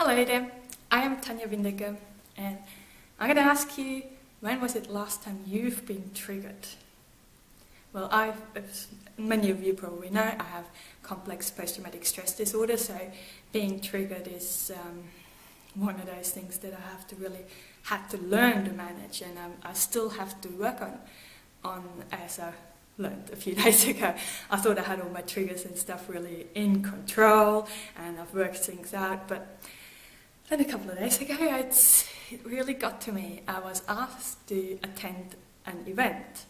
Hello there, I am Tanya Windecker, and I'm going to ask you, when was it last time you've been triggered? Well, as many of you probably know, I have complex post-traumatic stress disorder, so being triggered is one of those things that I have to really had to learn to manage, and I still have to work on as I learned a few days ago. I thought I had all my triggers and stuff really in control, and I've worked things out, but then a couple of days ago, it really got to me. I was asked to attend an event,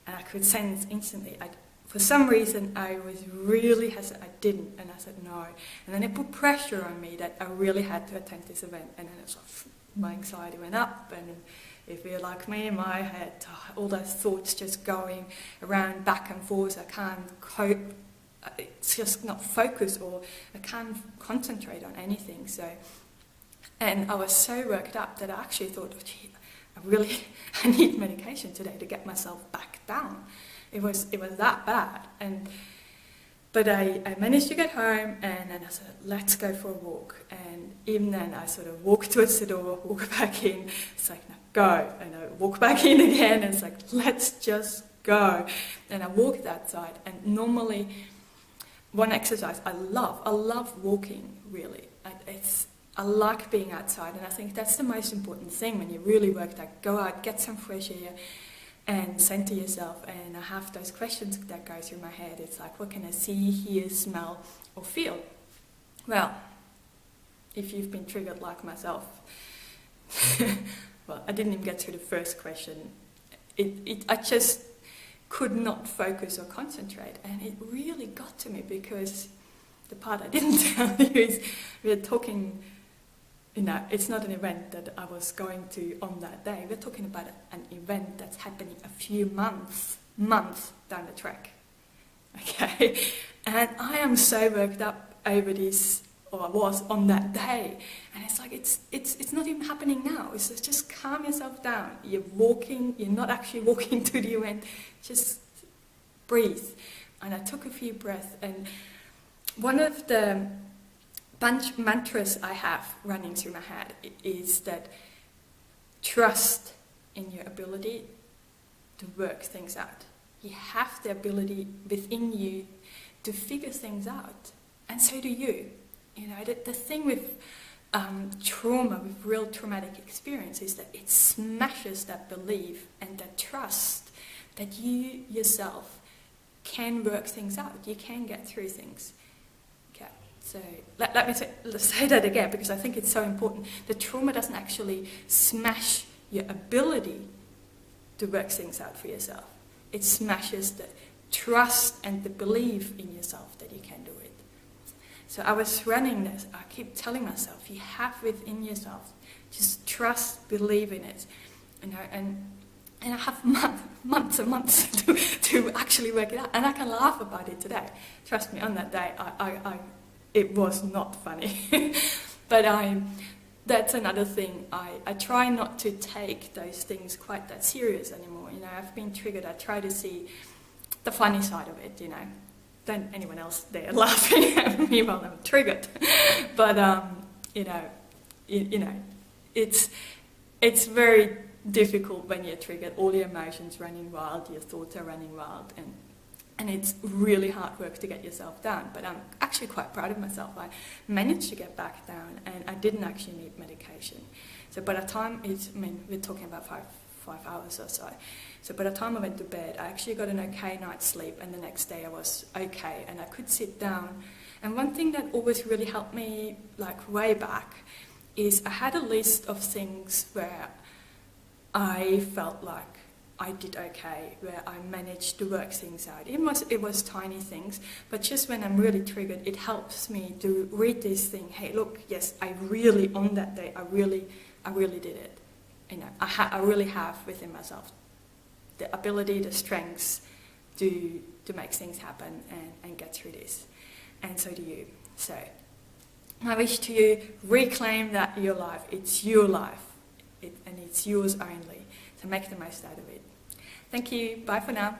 and I could sense instantly. For some reason, I was really hesitant. I didn't, and I said no. And then it put pressure on me that I really had to attend this event, and then it was like, my anxiety went up, and if you're like me in my head, all those thoughts just going around back and forth. I can't cope. It's just not focused, or I can't concentrate on anything. And I was so worked up that I actually thought, oh, gee, I need medication today to get myself back down. It was that bad. But I managed to get home, and then I said, let's go for a walk. And even then, I sort of walked towards the door, walk back in. It's like, no, go. And I walk back in again, and it's like, let's just go. And I walked outside, and normally, one exercise I love walking, really. I like being outside, and I think that's the most important thing when you really work out. Go out, get some fresh air, and center yourself. And I have those questions that go through my head. It's like, what can I see, hear, smell, or feel? Well, if you've been triggered like myself, well, I didn't even get through the first question. I just could not focus or concentrate, and it really got to me, because the part I didn't tell you is we're talking. It's not an event that I was going to on that day. We're talking about an event that's happening a few months down the track. Okay? And I am so worked up over this, or I was on that day. And it's like, it's not even happening now. It's just calm yourself down. You're not actually walking to the event. Just breathe. And I took a few breaths, and one of the mantras I have running through my head is that trust in your ability to work things out. You have the ability within you to figure things out, and so do you. The thing with trauma, with real traumatic experience, is that it smashes that belief and that trust that you yourself can work things out. You can get through things. So let me say that again, because I think it's so important. The trauma doesn't actually smash your ability to work things out for yourself. It smashes the trust and the belief in yourself that you can do it. So I was running this. I keep telling myself, you have within yourself, just trust, believe in it. And I have months and months to actually work it out. And I can laugh about it today. Trust me, on that day, it was not funny. But that's another thing. I try not to take those things quite that serious anymore. I've been triggered. I try to see the funny side of it, Than anyone else there laughing at me while I'm triggered. But, it's very difficult when you're triggered. All your emotions running wild, your thoughts are running wild, and it's really hard work to get yourself down. But I'm actually quite proud of myself. I managed to get back down, and I didn't actually need medication. So by the time we're talking about five hours or so. So by the time I went to bed, I actually got an okay night's sleep, and the next day I was okay, and I could sit down. And one thing that always really helped me, like way back, is I had a list of things where I felt like I did okay, where I managed to work things out. It was tiny things, but just when I'm really triggered, it helps me to read this thing. Hey, look, yes, on that day, I really did it. I really have within myself the ability, the strengths to make things happen and get through this. And so do you. So I wish to you, reclaim that your life. It's your life, and it's yours only. So make the most out of it. Thank you. Bye for now.